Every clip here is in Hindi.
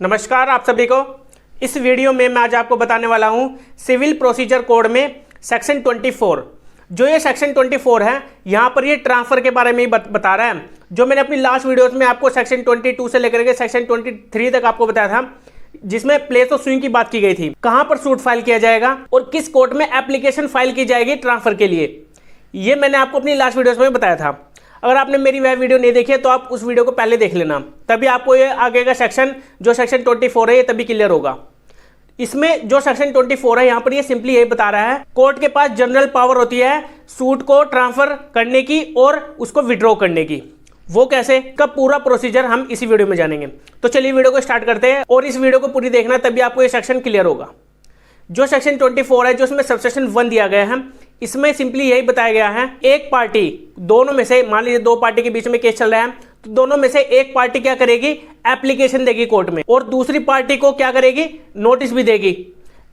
नमस्कार आप सभी को। इस वीडियो में मैं आज आपको बताने वाला हूं सिविल प्रोसीजर कोड में सेक्शन 24। जो ये सेक्शन 24 है यहाँ पर ये ट्रांसफर के बारे में ही बता रहा है। जो मैंने अपनी लास्ट वीडियोस में आपको सेक्शन 22 से लेकर के सेक्शन 23 तक आपको बताया था, जिसमें प्लेस ऑफ सुइंग की बात की गई थी, कहां पर सूट फाइल किया जाएगा और किस कोर्ट में एप्लीकेशन फाइल की जाएगी ट्रांसफर के लिए। ये मैंने आपको अपनी लास्ट वीडियोस में बताया था। अगर आपने मेरी वह वीडियो नहीं देखी है तो आप उस वीडियो को पहले देख लेना, तभी आपको ये आगे का सेक्शन जो सेक्शन 24 है ये तभी क्लियर होगा। इसमें जो सेक्शन 24 है यहाँ पर ये सिंपली यही बता रहा है, कोर्ट के पास जनरल पावर होती है सूट को ट्रांसफर करने की और उसको विड्रॉ करने की। वो कैसे, कब, पूरा प्रोसीजर हम इसी वीडियो में जानेंगे। तो चलिए वीडियो को स्टार्ट करते हैं और इस वीडियो को पूरी देखना, तभी आपको ये सेक्शन क्लियर होगा। जो सेक्शन 24 है, जो इसमें सबसेक्शन 1 दिया गया है, इसमें सिंपली यही बताया गया है, एक पार्टी, दोनों में से, मान लीजिए दो पार्टी के बीच में केस चल रहा है, तो दोनों में से एक पार्टी क्या करेगी, एप्लीकेशन देगी कोर्ट में, और दूसरी पार्टी को क्या करेगी, नोटिस भी देगी।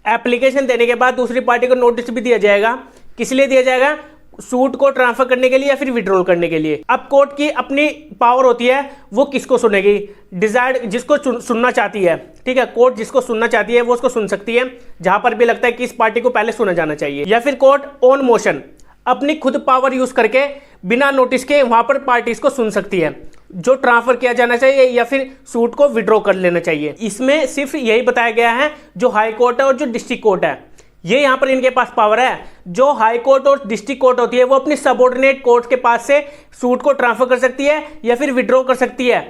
एप्लीकेशन देने के बाद दूसरी पार्टी को नोटिस भी दिया जाएगा। किस लिए दिया जाएगा, सूट को ट्रांसफर करने के लिए या फिर विड्रॉल करने के लिए। अब कोर्ट की अपनी पावर होती है, वो किसको सुनेगी, डिजायर्ड जिसको सुनना चाहती है, ठीक है। कोर्ट जिसको सुनना चाहती है वो उसको सुन सकती है, जहां पर भी लगता है कि इस पार्टी को पहले सुना जाना चाहिए। या फिर कोर्ट ऑन मोशन अपनी खुद पावर यूज करके बिना नोटिस के वहां पर पार्टीज को सुन सकती है, जो ट्रांसफर किया जाना चाहिए या फिर सूट को विड्रॉ कर लेना चाहिए। इसमें सिर्फ यही बताया गया है, जो हाई कोर्ट है और जो डिस्ट्रिक्ट कोर्ट है, ये यहां पर इनके पास पावर है। जो हाई कोर्ट और डिस्ट्रिक्ट कोर्ट होती है वो अपनी सबऑर्डिनेट कोर्ट के पास से सूट को ट्रांसफर कर सकती है या फिर विड्रॉ कर सकती है।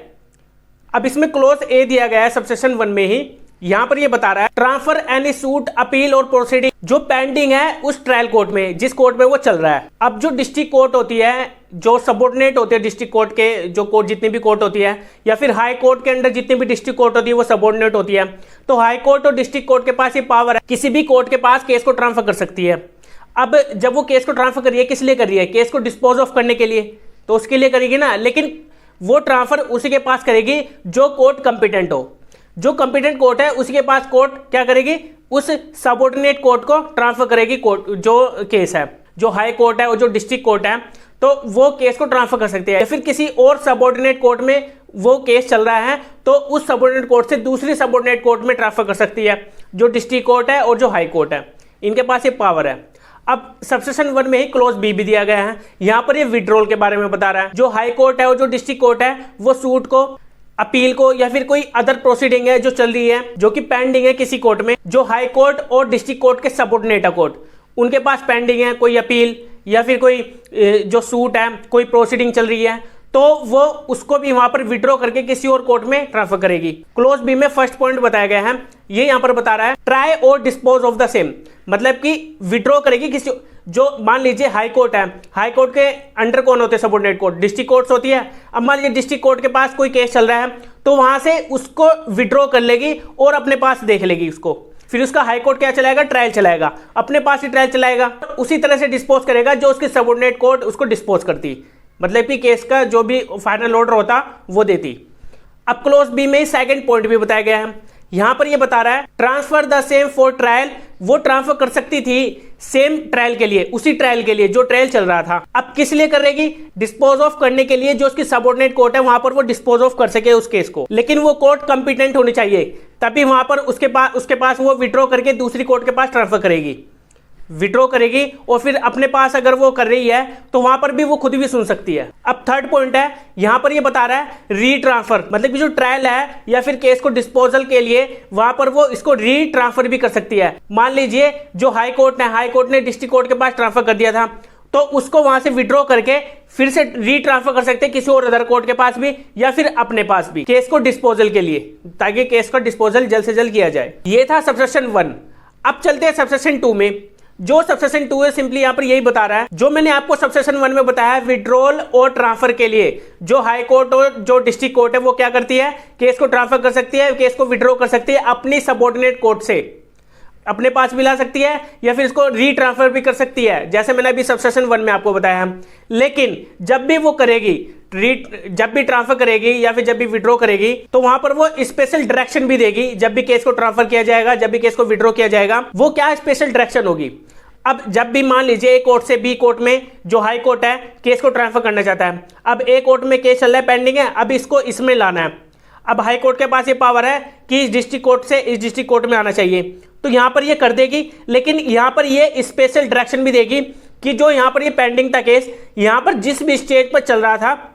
अब इसमें क्लोज ए दिया गया है सबसेक्शन 1 में ही, यहां पर ये बता रहा है, ट्रांसफर एनी सूट, अपील और प्रोसीडिंग जो पेंडिंग है उस ट्रायल कोर्ट में, जिस कोर्ट में वो चल रहा है। अब जो डिस्ट्रिक्ट कोर्ट होती है, जो सबऑर्डिनेट होती है डिस्ट्रिक्ट कोर्ट के, जो कोर्ट जितनी भी कोर्ट होती है, या फिर हाई कोर्ट के अंडर जितनी भी डिस्ट्रिक्ट कोर्ट होती है वो सबऑर्डिनेट होती है। तो हाई कोर्ट और डिस्ट्रिक्ट कोर्ट के पास ये पावर है, किसी भी कोर्ट के पास केस को ट्रांसफर कर सकती है। अब जब वो केस को ट्रांसफर कर रही है, किस लिए कर रही है, केस को डिस्पोज ऑफ करने के लिए, तो उसके लिए करेगी ना, लेकिन वो ट्रांसफर उसी के पास करेगी जो कोर्ट कंपिटेंट हो। जो कंपिटेंट कोर्ट है उसी के पास कोर्ट क्या करेगी, उस सबऑर्डिनेट कोर्ट को ट्रांसफर करेगी। कोर्ट जो केस है, जो हाई कोर्ट है और जो डिस्ट्रिक्ट कोर्ट है, तो वो केस को ट्रांसफर कर सकती है। या फिर किसी और सबऑर्डिनेट कोर्ट में वो केस चल रहा है तो उस सबऑर्डिनेट कोर्ट से दूसरी सबऑर्डिनेट कोर्ट में ट्रांसफर कर सकती है, जो डिस्ट्रिक्ट कोर्ट है और जो हाई कोर्ट है, इनके पास ये पावर है। अब सबसेक्शन 1 में ही क्लोज बी भी दिया गया है, यहां पर ये विड्रॉल के बारे में बता रहा है। जो हाई कोर्ट है और जो डिस्ट्रिक्ट कोर्ट है वो सूट को, अपील को या फिर कोई अदर प्रोसीडिंग है जो चल रही है, जो कि पेंडिंग है किसी कोर्ट में, जो हाई कोर्ट और डिस्ट्रिक्ट कोर्ट के सबऑर्डिनेट कोर्ट, उनके पास पेंडिंग है कोई अपील या फिर कोई जो सूट है, कोई प्रोसीडिंग चल रही है, तो वो उसको भी वहां पर विड्रॉ करके किसी और कोर्ट में ट्रांसफर करेगी। क्लोज बी में फर्स्ट पॉइंट बताया गया है, ये यहां पर बता रहा है, ट्राई और डिस्पोज ऑफ द सेम, मतलब कि विड्रॉ करेगी किसी, जो मान लीजिए हाई कोर्ट है, हाई कोर्ट के अंडर कौन होते हैं, सबऑर्डिनेट कोर्ट, डिस्ट्रिक्ट कोर्ट्स होती है। अब मान लीजिए डिस्ट्रिक्ट कोर्ट के पास कोई केस चल रहा है, तो वहां से उसको विड्रॉ कर लेगी और अपने पास देख लेगी उसको, फिर उसका हाई कोर्ट क्या चलाएगा, ट्रायल चलाएगा, अपने पास ही ट्रायल चलाएगा, उसी तरह से डिस्पोज करेगा जो उसकी सबऑर्डिनेट कोर्ट उसको डिस्पोज करती, मतलब कि केस का जो भी फाइनल ऑर्डर होता वो देती। अब क्लोज बी में सेकंड पॉइंट भी बताया गया है, यहां पर ये बता रहा है, transfer the same for trial, वो ट्रांसफर कर सकती थी सेम ट्रायल के लिए, उसी ट्रायल के लिए जो ट्रायल चल रहा था। अब किस लिए करेगी, डिस्पोज ऑफ करने के लिए, जो उसकी सबऑर्डिनेट कोर्ट है वहां पर वो डिस्पोज ऑफ कर सके उस केस को, लेकिन वो कोर्ट कंपिटेंट होनी चाहिए, तभी वहां पर उसके पास वो विड्रॉ करके दूसरी कोर्ट के पास ट्रांसफर करेगी, विड्रॉ करेगी, और फिर अपने पास अगर वो कर रही है तो वहां पर भी वो खुद भी सुन सकती है। अब थर्ड पॉइंट है, यहां पर ये बता रहा है, रीट्रांसफर, मतलब कि जो ट्रायल है या फिर केस को डिस्पोजल के लिए वहां पर वो इसको रीट्रांसफर भी कर सकती है। मान लीजिए जो हाई कोर्ट ने डिस्ट्रिक्ट कोर्ट के पास ट्रांसफर कर दिया था, तो उसको वहां से विड्रॉ करके फिर से रीट्रांसफर कर सकते हैं किसी और अदर कोर्ट के पास भी या फिर अपने पास भी, केस को डिस्पोजल के लिए, ताकि केस का डिस्पोजल जल्द से जल्द किया जाए। ये था सबसेक्शन 1। अब चलते हैं सबसेक्शन 2 में। जो सबसेक्शन 2 है सिंपली यहां पर यही बता रहा है, जो मैंने आपको सबसेक्शन 1 में बताया है, विड्रॉल और ट्रांसफर के लिए जो हाई कोर्ट और जो डिस्ट्रिक्ट कोर्ट है वो क्या करती है, केस को ट्रांसफर कर सकती है, केस को विड्रॉ कर सकती है अपनी सबऑर्डिनेट कोर्ट से, अपने पास भी ला सकती है या फिर इसको रीट्रांसफर भी कर सकती है, जैसे मैंने अभी सबसेक्शन 1 में आपको बताया है। लेकिन जब भी वो करेगी, जब भी ट्रांसफर करेगी या फिर जब भी विड्रॉ करेगी, तो वहां पर वो स्पेशल डायरेक्शन भी देगी। जब भी केस को ट्रांसफर किया जाएगा, जब भी केस को विड्रॉ किया जाएगा, वो क्या स्पेशल डायरेक्शन होगी। अब जब भी मान लीजिए ए कोर्ट से बी कोर्ट में जो हाई कोर्ट है केस को ट्रांसफर करना चाहता है, अब ए कोर्ट में केस चल रहा है पेंडिंग है, अब इसको इसमें लाना है। अब हाई कोर्ट के पास ये पावर है कि इस डिस्ट्रिक्ट कोर्ट से इस डिस्ट्रिक्ट कोर्ट में आना चाहिए, तो यहाँ पर ये कर देगी, लेकिन यहाँ पर ये स्पेशल डायरेक्शन भी देगी कि जो यहाँ पर ये पेंडिंग था केस, यहाँ पर जिस भी स्टेज पर चल रहा था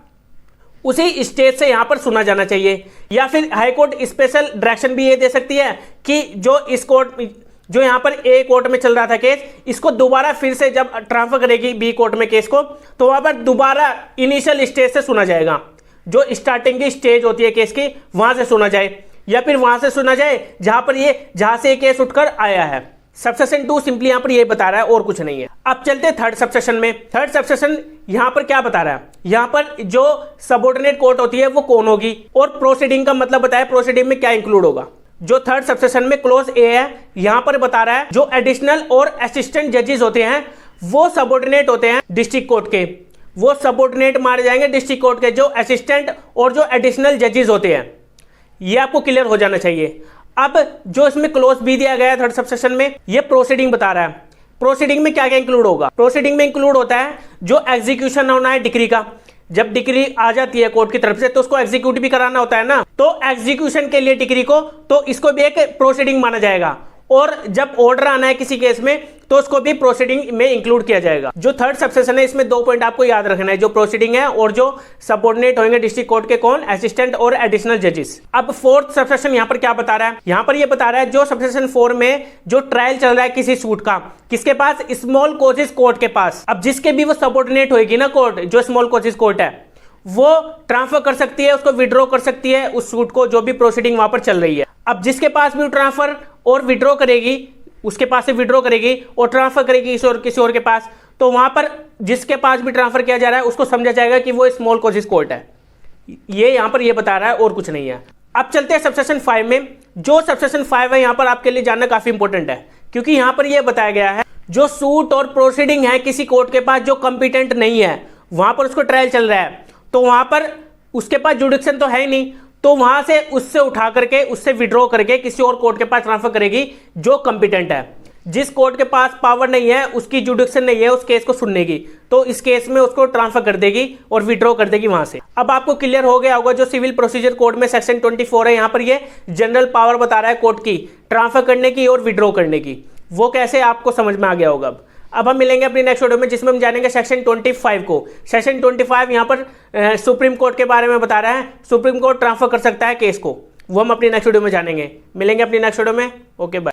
उसी स्टेज से यहाँ पर सुना जाना चाहिए। या फिर हाई कोर्ट स्पेशल डायरेक्शन भी ये दे सकती है कि जो इस कोर्ट जो यहाँ पर ए कोर्ट में चल रहा था केस, इसको दोबारा फिर से जब ट्रांसफर करेगी बी कोर्ट में केस को, तो वहाँ पर दोबारा इनिशियल स्टेज से सुना जाएगा, जो स्टार्टिंग की स्टेज होती है केस की वहाँ से सुना जाए, या फिर वहाँ से सुना जाए जहाँ से केस उठकर आया है। सबसेक्शन 2 सिंपली यहाँ पर ये बता रहा है और कुछ नहीं है। अब चलते हैं थर्ड सबसेक्शन में। थर्ड सबसेक्शन यहाँ पर क्या बता रहा है, यहाँ पर जो सबऑर्डिनेट कोर्ट होती है वो कौन होगी, और प्रोसीडिंग का मतलब बताया प्रोसीडिंग में क्या इंक्लूड होगा। जो थर्ड सबसेक्शन में क्लोज ए है, यहाँ पर बता रहा है जो एडिशनल और असिस्टेंट जजेस होते हैं वो सबऑर्डिनेट होते हैं डिस्ट्रिक्ट कोर्ट के, वो सबऑर्डिनेट मारे जाएंगे डिस्ट्रिक्ट कोर्ट के। जो असिस्टेंट और जो एडिशनल जजेस होते हैं, ये आपको क्लियर हो जाना चाहिए। अब जो इसमें क्लोज बी दिया गया है थर्ड सबसेक्शन में, ये प्रोसीडिंग बता रहा है। प्रोसीडिंग में क्या क्या इंक्लूड होगा, प्रोसीडिंग में इंक्लूड होता है जो एग्जीक्यूशन होना है डिक्री का। जब डिक्री आ जाती है कोर्ट की तरफ से तो उसको एग्जीक्यूट भी कराना होता है ना, तो एग्जीक्यूशन के लिए डिक्री को, तो इसको भी एक प्रोसीडिंग माना जाएगा। और जब ऑर्डर आना है किसी केस में तो उसको भी प्रोसीडिंग में इंक्लूड किया जाएगा। जो थर्ड सबसेक्शन है इसमें 2 पॉइंट आपको याद रखना है, जो प्रोसीडिंग है और जो सबऑर्डिनेट होंगे डिस्ट्रिक्ट कोर्ट के कौन, असिस्टेंट और एडिशनल जजेस। अब फोर्थ सबसेक्शन यहाँ पर क्या बता रहा है, यहाँ पर ये बता रहा है जो सबसेक्शन 4 में जो ट्रायल चल रहा है किसी सूट का, किसके पास, स्मॉल कोजेस कोर्ट के पास। अब जिसके भी वो सबऑर्डिनेट होगी ना कोर्ट, जो स्मॉल कोजेस कोर्ट है, वो ट्रांसफर कर सकती है, उसको विड्रॉ कर सकती है उस सूट को, जो भी प्रोसीडिंग वहां पर चल रही है। अब जिसके पास भी ट्रांसफर और विड्रॉ करेगी, उसके पास से विड्रॉ करेगी और ट्रांसफर करेगी किसी और के पास, तो वहां पर जिसके पास भी ट्रांसफर किया जा रहा है उसको समझा जाएगा कि वो स्मॉल कोजेस कोर्ट है। ये यहां पर ये बता रहा है और कुछ नहीं है। अब चलते हैं सबसेक्शन 5 में। जो सबसेक्शन 5 है यहां पर आपके लिए जानना काफी इंपॉर्टेंट है, क्योंकि यहां पर यह बताया गया है जो सूट और प्रोसीडिंग है किसी कोर्ट के पास जो कंपिटेंट नहीं है, वहां पर उसको ट्रायल चल रहा है, तो वहां पर उसके पास जुडिक्शन तो है ही नहीं, तो वहां से उससे उठा करके उससे विड्रॉ करके किसी और कोर्ट के पास ट्रांसफर करेगी जो कंपिटेंट है। जिस कोर्ट के पास पावर नहीं है, उसकी जुडिक्शन नहीं है उस केस को सुनने की, तो इस केस में उसको ट्रांसफर कर देगी और विड्रॉ कर देगी वहां से। अब आपको क्लियर हो गया होगा जो सिविल प्रोसीजर कोड में सेक्शन 24 है, यहाँ पर ये जनरल पावर बता रहा है कोर्ट की ट्रांसफर करने की और विड्रॉ करने की, वो कैसे आपको समझ में आ गया होगा। अब हम मिलेंगे अपनी नेक्स्ट वीडियो में जिसमें हम जानेंगे सेक्शन 25 को। सेक्शन 25 यहाँ पर सुप्रीम कोर्ट के बारे में बता रहा है, सुप्रीम कोर्ट ट्रांसफर कर सकता है केस को, वो हम अपनी नेक्स्ट वीडियो में जानेंगे। मिलेंगे अपनी नेक्स्ट वीडियो में, ओके बाय।